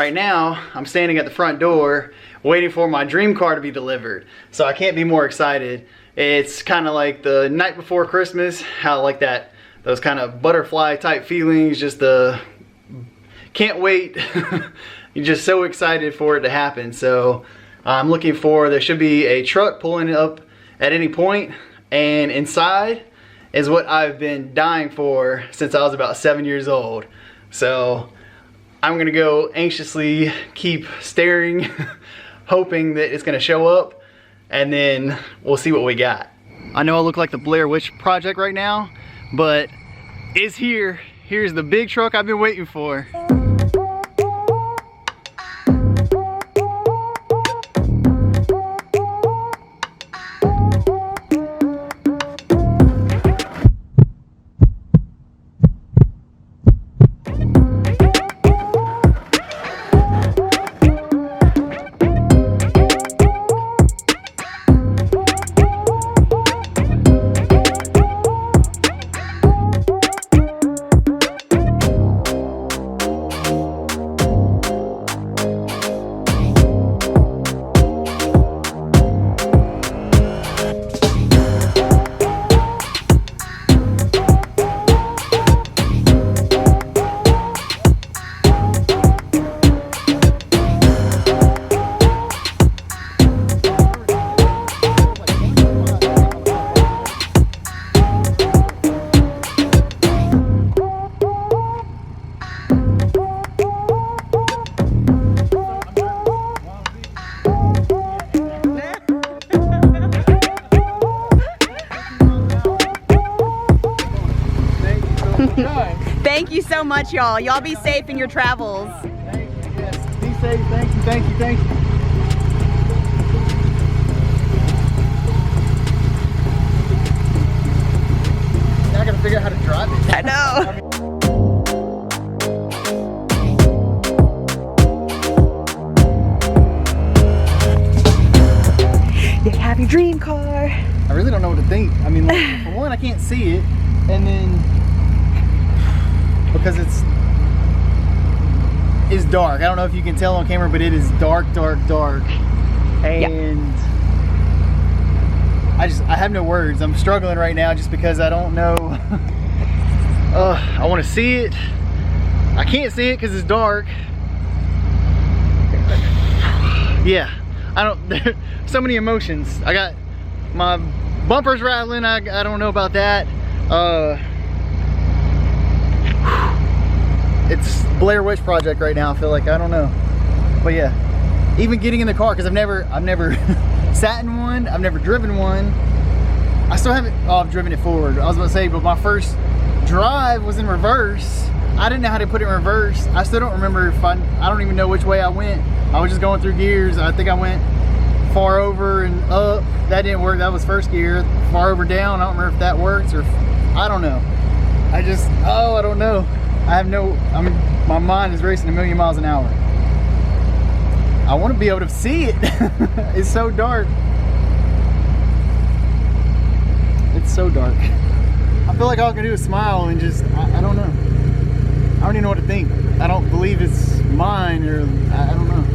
right now I'm standing at the front door waiting for my dream car to be delivered. So I can't be more excited. It's kind of like the night before Christmas, how like those kind of butterfly type feelings, just the can't wait. You're just so excited for it to happen. So I'm looking for, there should be a truck pulling up at any point, and inside is what I've been dying for since I was about 7 years old. So I'm gonna go anxiously keep staring, hoping that it's gonna show up, and then we'll see what we got. I know I look like the Blair Witch Project right now, but it's here. Here's the big truck I've been waiting for. Thank you so much, y'all. Y'all be safe in your travels. Thank you. Yes. Be safe. Thank you. Thank you. Thank you. Now I gotta figure out how to drive it. I know. You have your dream car. I really don't know what to think. I mean, like, for one, I can't see it, and then because it's dark. I don't know if you can tell on camera, but it is dark, dark, dark, and yeah. I have no words. I'm struggling right now just because I don't know. I want to see it. I can't see it because it's dark. Yeah, I don't. So many emotions. I got my bumpers rattling. I don't know about that. It's Blair Witch Project right now. I feel like, I don't know, but yeah, even getting in the car, because I've never sat in one. I've never driven one. I still haven't. Oh, I've driven it forward. I was about to say, but my first drive was in reverse. I didn't know how to put it in reverse. I still don't remember if I don't even know which way I went. I was just going through gears. I think I went far over and up. That didn't work. That was first gear. Far over down. I don't remember if that works, or I don't know. I don't know. I have no, my mind is racing 1,000,000 miles an hour. I want to be able to see it. It's so dark. It's so dark. I feel like all I can do is smile and just, I don't know. I don't even know what to think. I don't believe it's mine, or I don't know.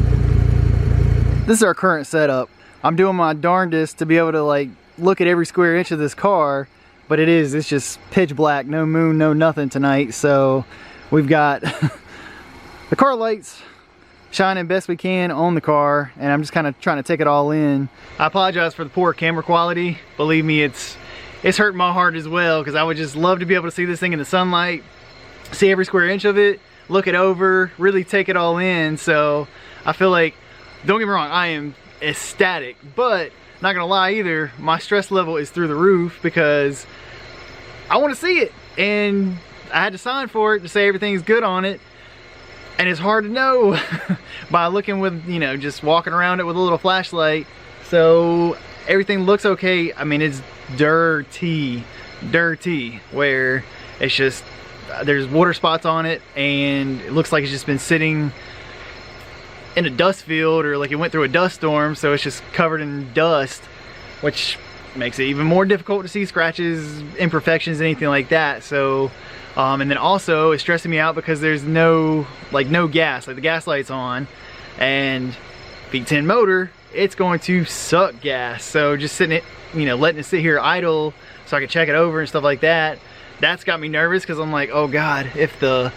This is our current setup. I'm doing my darndest to be able to like look at every square inch of this car, but it's just pitch black, no moon, no nothing tonight. So we've got the car lights shining best we can on the car, and I'm just kind of trying to take it all in. I apologize for the poor camera quality. Believe me, it's hurting my heart as well, because I would just love to be able to see this thing in the sunlight, see every square inch of it, look it over, really take it all in. So I feel like, don't get me wrong, I am ecstatic, but not gonna lie either, my stress level is through the roof because I want to see it, and I had to sign for it to say everything's good on it, and it's hard to know by looking with, you know, just walking around it with a little flashlight. So everything looks okay. I mean, it's dirty, where it's just, there's water spots on it, and it looks like it's just been sitting in a dust field, or like it went through a dust storm, so it's just covered in dust, which makes it even more difficult to see scratches, imperfections, anything like that. So and then also it's stressing me out because there's no gas, like the gas light's on, and V10 motor, it's going to suck gas. So just sitting it, you know, letting it sit here idle so I can check it over and stuff like that, that's got me nervous, because I'm like, oh God, if the,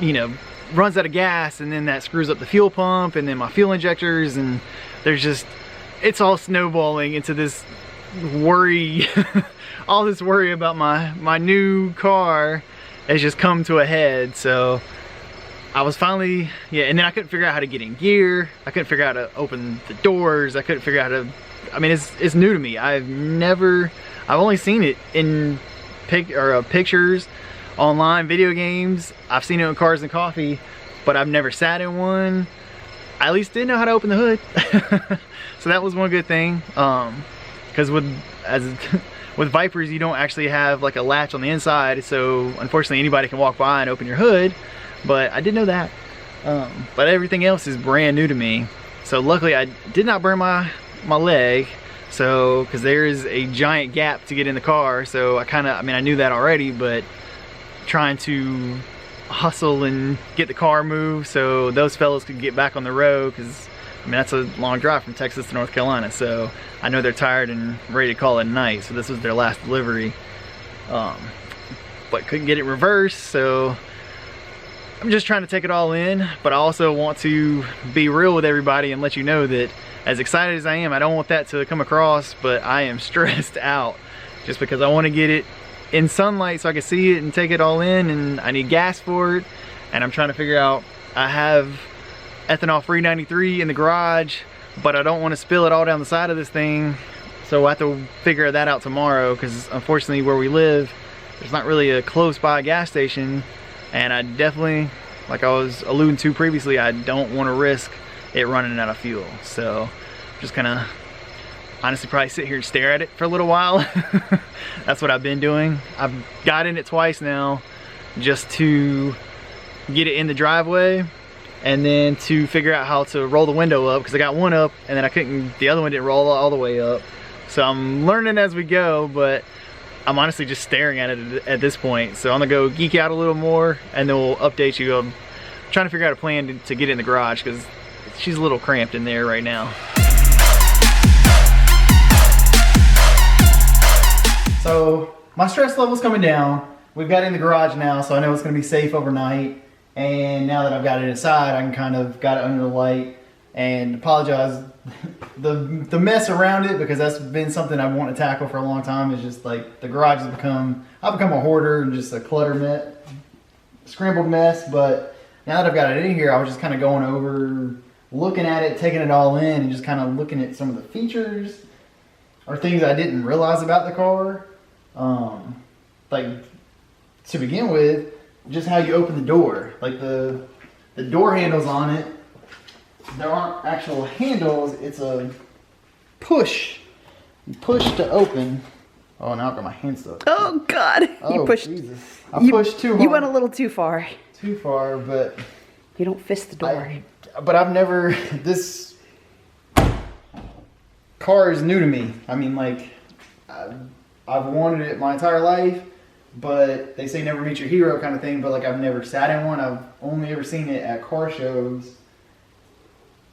you know, runs out of gas, and then that screws up the fuel pump and then my fuel injectors, and there's just, it's all snowballing into this worry. All this worry about my new car has just come to a head. So I was finally, yeah, and then I couldn't figure out how to get in gear. I couldn't figure out how to open the doors. I couldn't figure out how to, I mean, it's new to me. I've only seen it in pictures, online, video games. I've seen it in Cars and Coffee, but I've never sat in one. I at least didn't know how to open the hood. So that was one good thing. Because with Vipers, you don't actually have like a latch on the inside, so unfortunately anybody can walk by and open your hood, but I didn't know that. But everything else is brand new to me. So luckily I did not burn my leg, so because there is a giant gap to get in the car. So I mean I knew that already, but trying to hustle and get the car moved so those fellas could get back on the road, because I mean that's a long drive from Texas to North Carolina, so I know they're tired and ready to call it a night. So this was their last delivery, but couldn't get it reversed. So I'm just trying to take it all in, but I also want to be real with everybody and let you know that as excited as I am, I don't want that to come across, but I am stressed out just because I want to get it in sunlight so I can see it and take it all in, and I need gas for it. And I'm trying to figure out, I have ethanol free 93 in the garage, but I don't want to spill it all down the side of this thing, so I have to figure that out tomorrow, because unfortunately where we live there's not really a close by gas station, and I definitely, like I was alluding to previously, I don't want to risk it running out of fuel. So I'm just gonna honestly probably sit here and stare at it for a little while. That's what I've been doing. I've got in it twice now just to get it in the driveway, and then to figure out how to roll the window up, because I got one up and then the other one didn't roll all the way up. So I'm learning as we go, but I'm honestly just staring at it at this point. So I'm gonna go geek out a little more, and then we'll update you. I'm trying to figure out a plan to get it in the garage, because she's a little cramped in there right now. So my stress level's coming down. We've got it in the garage now, so I know it's gonna be safe overnight. And now that I've got it inside, I can kind of got it under the light. And apologize the mess around it, because that's been something I want to tackle for a long time. Is just like the garage has become, I've become a hoarder and just a clutter scrambled mess. But now that I've got it in here, I was just kind of going over, looking at it, taking it all in, and just kind of looking at some of the features or things I didn't realize about the car. Like to begin with, just how you open the door. Like the door handles on it, there aren't actual handles, it's a push. You push to open. Oh, now I've got my hand stuck. Oh God, oh, you pushed. Jesus. I pushed too hard. You went a little too far. Too far, but you don't fist the door. But I've never, this car is new to me. I mean, like, I've wanted it my entire life, but they say never meet your hero kind of thing. But like, I've never sat in one. I've only ever seen it at car shows,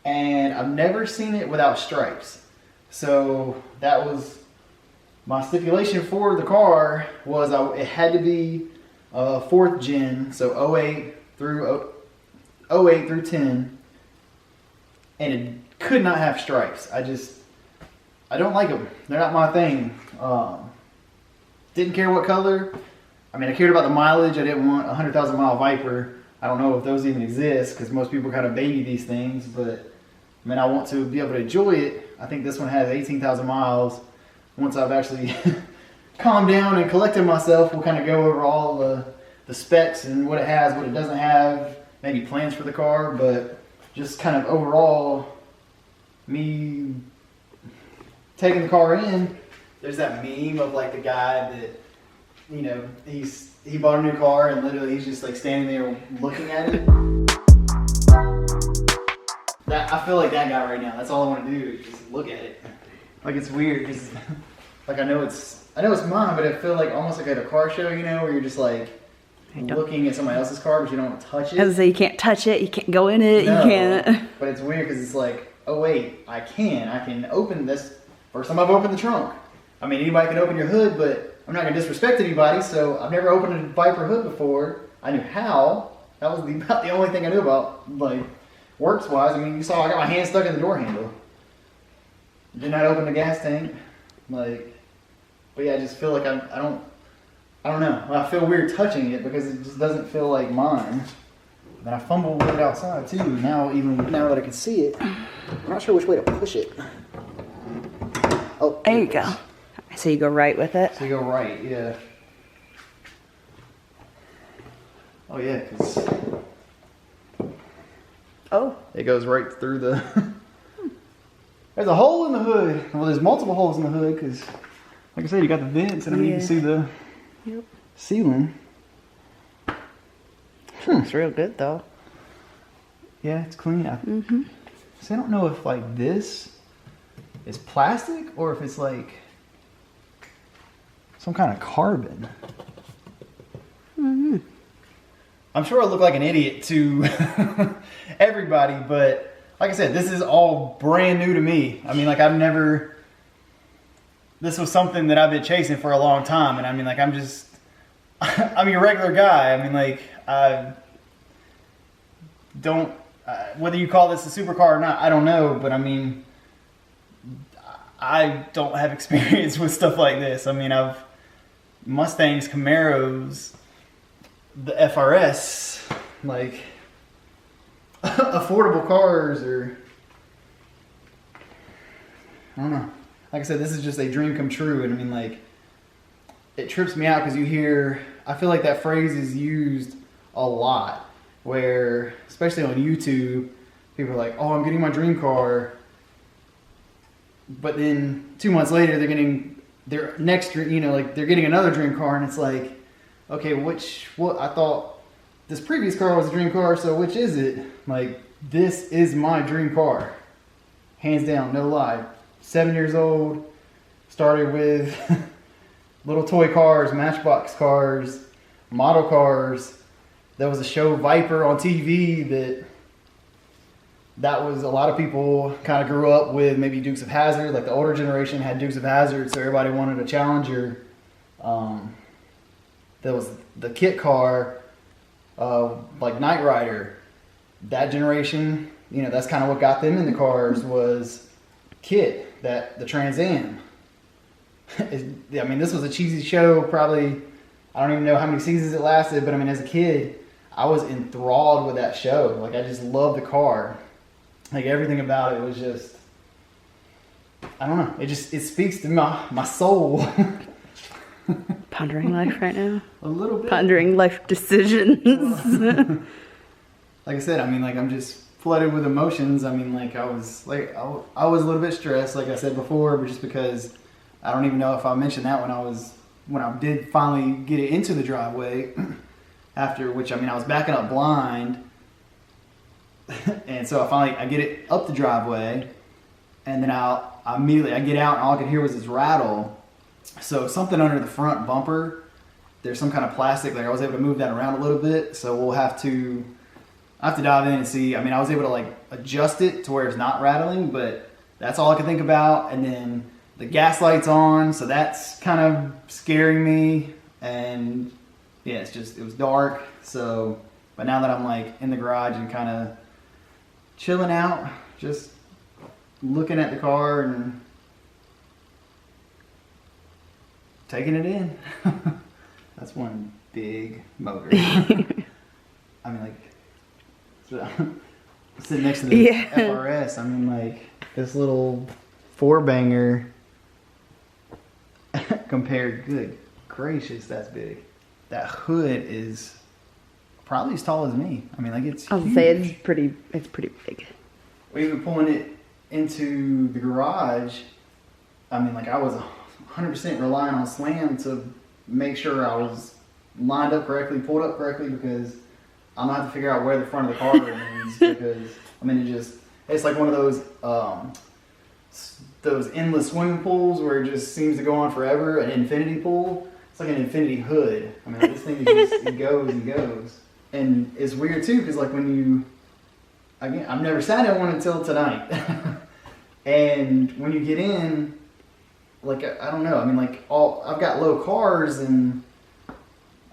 and I've never seen it without stripes. So that was my stipulation for the car, was it had to be 4th gen, so 08 through 10, and it could not have stripes. I don't like them. They're not my thing. Didn't care what color. I mean, I cared about the mileage. I didn't want a 100,000 mile Viper. I don't know if those even exist, because most people kind of baby these things, but I mean, I want to be able to enjoy it. I think this one has 18,000 miles. Once I've actually calmed down and collected myself, we'll kind of go over all the specs and what it has, what it doesn't have, maybe plans for the car, but just kind of overall, me taking the car in. There's that meme of like the guy that, you know, he bought a new car and literally he's just like standing there looking at it. I feel like that guy right now. That's all I want to do is just look at it. Like, it's weird because like I know it's mine, but I feel like almost like at a car show, you know, where you're just like looking at somebody else's car, but you don't touch it. As I say, you can't touch it, you can't go in it, No, you can't. But it's weird because it's like, oh wait, I can open this. First time I've opened the trunk. I mean, anybody can open your hood, but I'm not gonna disrespect anybody, so I've never opened a Viper hood before. I knew how. That was about the only thing I knew about, like, works-wise. I mean, you saw I got my hand stuck in the door handle. Did not open the gas tank. Like, but yeah, I just feel like I don't know. I feel weird touching it because it just doesn't feel like mine. And I fumbled with it outside too. Now that I can see it, I'm not sure which way to push it. Oh, There you go. So you go right with it? So you go right, yeah. Oh yeah, because it goes right through the... There's a hole in the hood. Well, there's multiple holes in the hood because, like I said, you got the vents and I mean, you can see the ceiling. Looks real good though. Yeah, it's clean. So I don't know if like this is plastic or if it's like some kind of carbon. I'm sure I look like an idiot to everybody, but like I said, this is all brand new to me. I mean, like this was something that I've been chasing for a long time. And I mean, like, I'm your regular guy. I mean, like, I don't, whether you call this a supercar or not, I don't know. But I mean, I don't have experience with stuff like this. I mean, I've Mustangs, Camaros, the FRS, like affordable cars, or I don't know. Like I said, this is just a dream come true, and I mean, like, it trips me out because you hear, I feel like that phrase is used a lot, where, especially on YouTube, people are like, oh, I'm getting my dream car, but then 2 months later, they're getting their next, you know, like, they're getting another dream car, and it's like, okay, what, I thought this previous car was a dream car, so which is it? Like, this is my dream car. Hands down, no lie. 7 years old, started with little toy cars, Matchbox cars, model cars. There was a show Viper on TV that was, a lot of people kind of grew up with maybe Dukes of Hazzard. Like the older generation had Dukes of Hazzard, so everybody wanted a Challenger. There was the kit car, like Knight Rider. That generation, you know, that's kind of what got them into cars was kit, the Trans Am. I mean, this was a cheesy show, probably, I don't even know how many seasons it lasted, but I mean, as a kid, I was enthralled with that show. Like, I just loved the car. Like, everything about it was just, I don't know, it speaks to my soul. Pondering life right now? A little bit. Pondering life decisions. Like I said, I mean, like, I'm just flooded with emotions. I mean, like, I was a little bit stressed, like I said before, but just because I don't even know if I mentioned that when I did finally get it into the driveway, after which, I mean, I was backing up blind, and so I get it up the driveway, and then I get out, and all I could hear was this rattle. So something under the front bumper, there's some kind of plastic, like I was able to move that around a little bit, so I have to dive in and see. I mean, I was able to like adjust it to where it's not rattling, but that's all I could think about. And then the gas light's on, so that's kind of scaring me. And yeah, it was dark. So, but now that I'm like in the garage and kind of chilling out, just looking at the car and taking it in. That's one big motor. I mean, like, so, sitting next to the FRS, I mean, like, this little four-banger compared, good gracious, that's big. That hood is probably as tall as me. I mean, like, it's I'll huge. say it's pretty big. We were pulling it into the garage. I mean, like, I was 100% relying on Slam to make sure I was lined up correctly, pulled up correctly, because I'm gonna have to figure out where the front of the car is, because I mean, it's like one of those those endless swimming pools where it just seems to go on forever, an infinity pool. It's like an infinity hood. I mean, like, this thing just it goes and goes. And it's weird too, because like when you, again, I've never sat in one until tonight. And when you get in, like, I don't know, I mean, like, I've got low cars and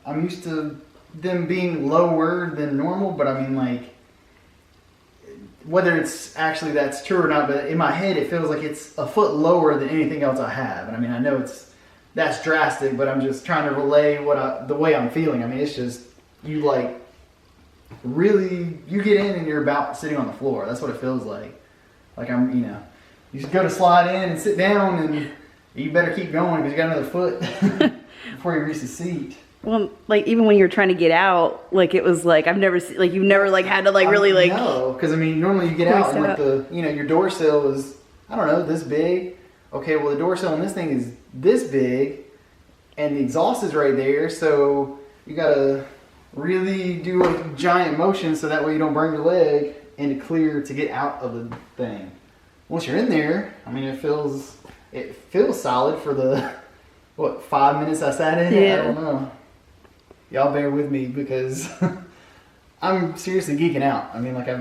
I'm used to them being lower than normal, but I mean, like, whether it's actually that's true or not, but in my head it feels like it's a foot lower than anything else I have. And I mean, I know that's drastic, but I'm just trying to relay the way I'm feeling. I mean, it's just, you like, really, you get in and you're about sitting on the floor. That's what it feels like. Like I'm, you know, you just go to slide in and sit down and you better keep going because you got another foot before you reach the seat. Well, like even when you're trying to get out, like it was like, I've never seen, like you've never like had to like really like. No, because I mean, normally you get out and like you know, your door sill is, I don't know, this big. Okay, well the door sill on this thing is this big and the exhaust is right there. So you gotta really do a giant motion so that way you don't burn your leg and to clear to get out of the thing. Once you're in there, I mean, it feels solid for the, what, 5 minutes I sat in it? Yeah. I don't know. Y'all bear with me because I'm seriously geeking out. I mean, like I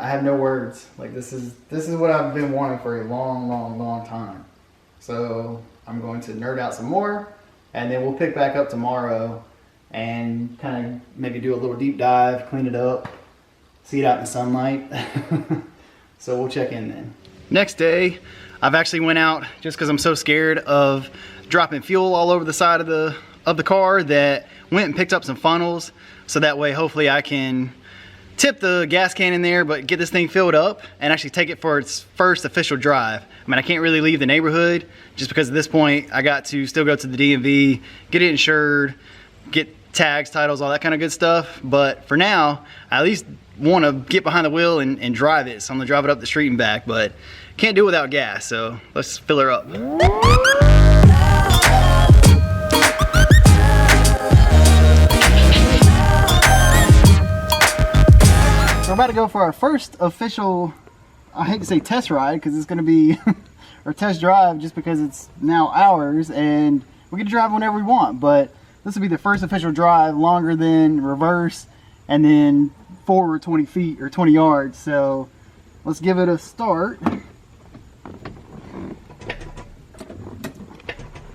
have no words. Like this is what I've been wanting for a long time. So I'm going to nerd out some more and then we'll pick back up tomorrow and kind of maybe do a little deep dive, clean it up, see it out in the sunlight. So we'll check in then. Next day, I've actually went out just because I'm so scared of dropping fuel all over the side of the car that went and picked up some funnels. So that way, hopefully I can tip the gas can in there, but get this thing filled up and actually take it for its first official drive. I mean, I can't really leave the neighborhood just because at this point I got to still go to the DMV, get it insured, get tags, titles, all that kind of good stuff. But for now, I at least want to get behind the wheel and drive it. So I'm gonna drive it up the street and back, but can't do it without gas. So let's fill her up. We're about to go for our first official, I hate to say test ride because it's gonna be our test drive just because it's now ours and we can drive whenever we want, but this will be the first official drive longer than reverse and then forward 20 feet or 20 yards. So let's give it a start.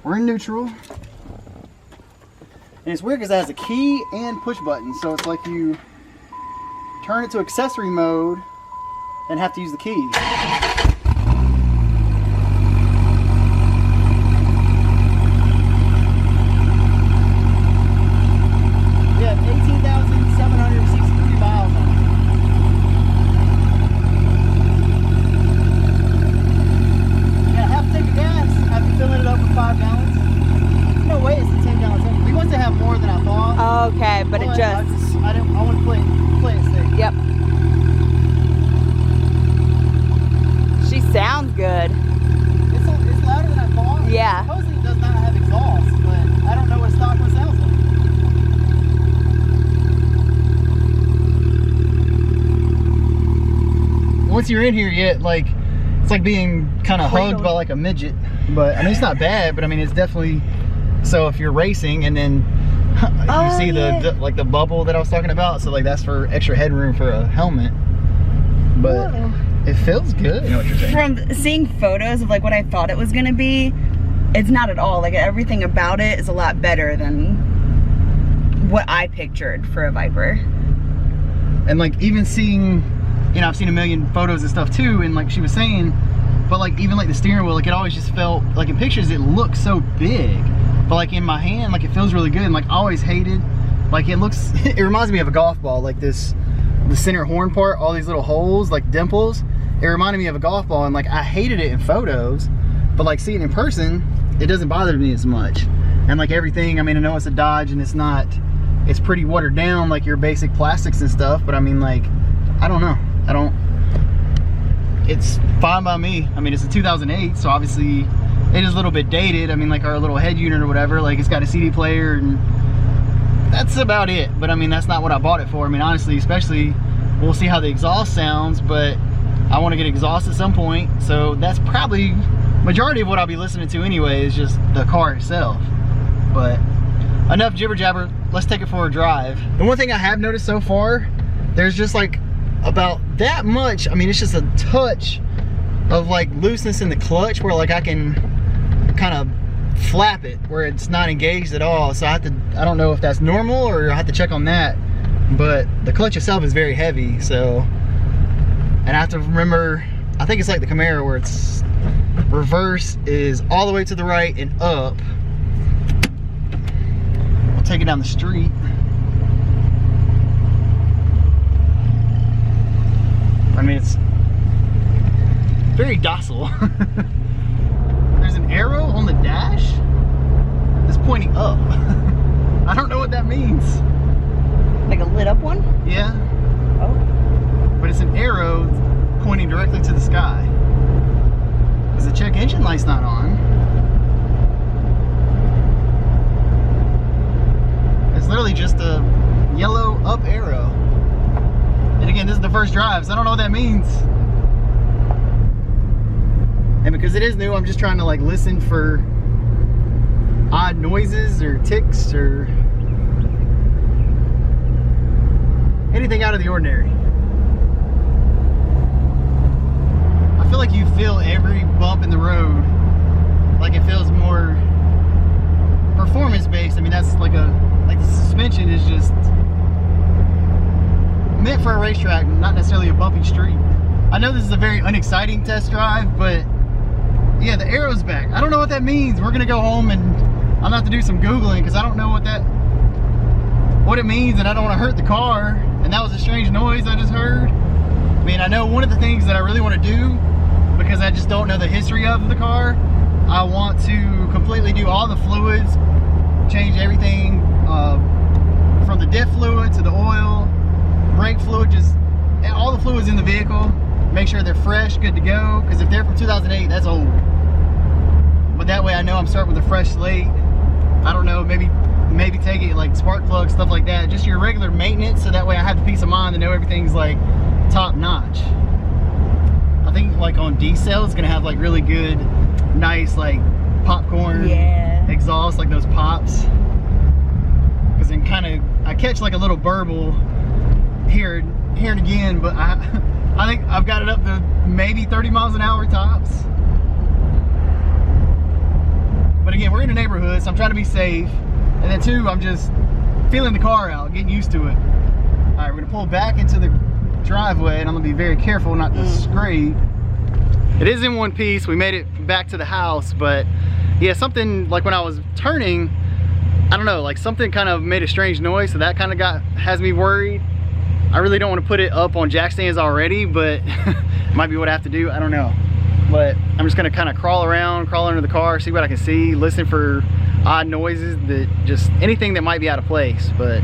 We're in neutral. And it's weird because it has a key and push button. So it's like you turn it to accessory mode and have to use the key. Okay, but it just... I want to play it safe. Yep. She sounds good. It's louder than I thought. Yeah. Supposedly it does not have exhaust, but I don't know what stock one sounds like. Once you're in here, it's like being kind of hugged by like a midget. But I mean, it's not bad, but I mean, it's definitely, so if you're racing and then you see the bubble that I was talking about, so like that's for extra headroom for a helmet. But it feels good. You know what you're saying? From seeing photos of like what I thought it was gonna be, it's not at all. Like everything about it is a lot better than what I pictured for a Viper. And like even seeing, you know, I've seen a million photos and stuff too, and like she was saying, but like even like the steering wheel, like it always just felt like in pictures it looks so big. But like in my hand, like it feels really good. And like I always hated, like it looks, it reminds me of a golf ball, like the center horn part, all these little holes, like dimples. It reminded me of a golf ball and like I hated it in photos, but like seeing it in person, it doesn't bother me as much. And like everything, I mean, I know it's a Dodge and it's pretty watered down like your basic plastics and stuff, but I mean like, I don't know. It's fine by me. I mean, it's a 2008, so obviously it is a little bit dated. I mean, like our little head unit or whatever, like it's got a CD player and that's about it. But I mean, that's not what I bought it for. I mean, honestly, especially, we'll see how the exhaust sounds, but I want to get exhaust at some point, so that's probably majority of what I'll be listening to anyway, is just the car itself. But enough jibber jabber, let's take it for a drive. The one thing I have noticed so far, there's just like about that much, I mean, it's just a touch of like looseness in the clutch where like I can kind of flap it where it's not engaged at all. So I don't know if that's normal or I have to check on that. But the clutch itself is very heavy, so, and I have to remember, I think it's like the Camaro where it's reverse is all the way to the right and up. I'll take it down the street. I mean, it's very docile. There's an arrow on the dash that's pointing up. I don't know what that means. Like a lit up one? Yeah. Oh. But it's an arrow pointing directly to the sky. Because the check engine light's not on. It's literally just a yellow up arrow. And again, this is the first drive, so I don't know what that means. And because it is new, I'm just trying to like listen for odd noises or ticks or anything out of the ordinary. I feel like you feel every bump in the road. Like it feels more performance based. I mean, that's like the suspension is just meant for a racetrack, not necessarily a bumpy street. I know this is a very unexciting test drive, but yeah, the arrow's back. I don't know what that means. We're gonna go home and I'm gonna have to do some Googling because I don't know what it means, and I don't want to hurt the car. And that was a strange noise I just heard. I mean, I know one of the things that I really want to do, because I just don't know the history of the car, I want to completely do all the fluids, change everything from the diff fluid to the oil, brake fluid, just all the fluids in the vehicle, make sure they're fresh, good to go, because if they're from 2008, that's old. But that way I know I'm starting with a fresh slate. I don't know, maybe take it like spark plugs, stuff like that, just your regular maintenance, so that way I have the peace of mind to know everything's like top notch. I think like on D-Cell it's gonna have like really good, nice like popcorn exhaust, like those pops. Because then kind of I catch like a little burble here and again, but I think I've got it up to maybe 30 miles an hour tops. But again, we're in a neighborhood, so I'm trying to be safe. And then two, I'm just feeling the car out, getting used to it. All right, we're gonna pull back into the driveway and I'm gonna be very careful not to scrape. It is in one piece. We made it back to the house, but yeah, something like when I was turning, I don't know, like something kind of made a strange noise, so that kind of has me worried. I really don't want to put it up on jack stands already, but it might be what I have to do, I don't know. But I'm just gonna kind of crawl under the car, see what I can see, listen for odd noises, that just anything that might be out of place. But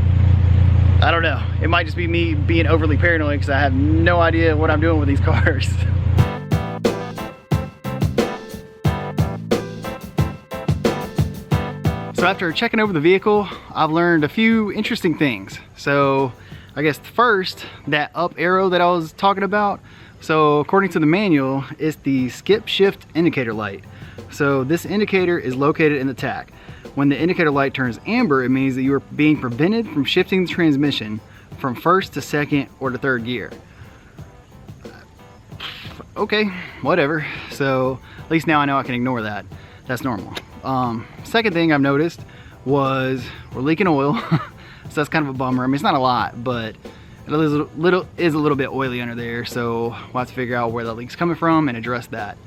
I don't know, it might just be me being overly paranoid because I have no idea what I'm doing with these cars. So after checking over the vehicle, I've learned a few interesting things. So I guess first, that up arrow that I was talking about, so according to the manual, it's the skip shift indicator light. So this indicator is located in the tach. When the indicator light turns amber, it means that you are being prevented from shifting the transmission from first to second or to third gear. Okay, whatever. So at least now I know I can ignore that. That's normal. Second thing I've noticed was we're leaking oil. So that's kind of a bummer. I mean, it's not a lot, but it is a little bit oily under there. So we'll have to figure out where that leak's coming from and address that.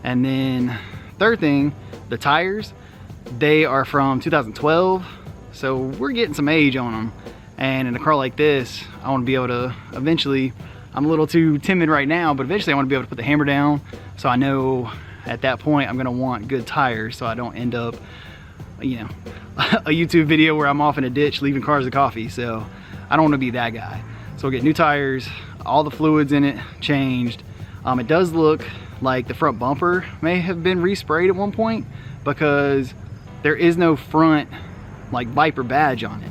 And then third thing, the tires, they are from 2012. So we're getting some age on them. And in a car like this, I want to be able to eventually, I'm a little too timid right now, but eventually I want to be able to put the hammer down. So I know at that point I'm going to want good tires so I don't end up, you know, a YouTube video where I'm off in a ditch leaving cars of coffee. So I don't want to be that guy. So we'll get new tires, all the fluids in it changed. It does look like the front bumper may have been resprayed at one point because there is no front like Viper badge on it,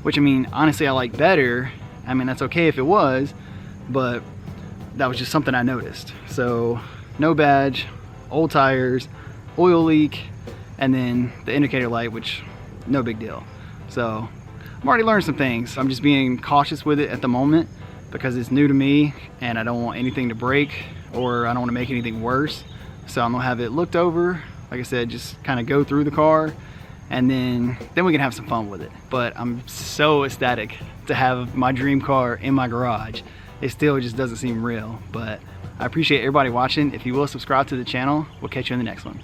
which I mean, honestly, I like better. I mean, that's okay if it was, but that was just something I noticed. So no badge, old tires, oil leak, and then the indicator light, which no big deal. So I'm already learned some things. I'm just being cautious with it at the moment because it's new to me and I don't want anything to break, or I don't want to make anything worse. So I'm gonna have it looked over, like I said, just kind of go through the car, and then we can have some fun with it. But I'm so ecstatic to have my dream car in my garage. It still just doesn't seem real, but I appreciate everybody watching. If you will subscribe to the channel, we'll catch you in the next one.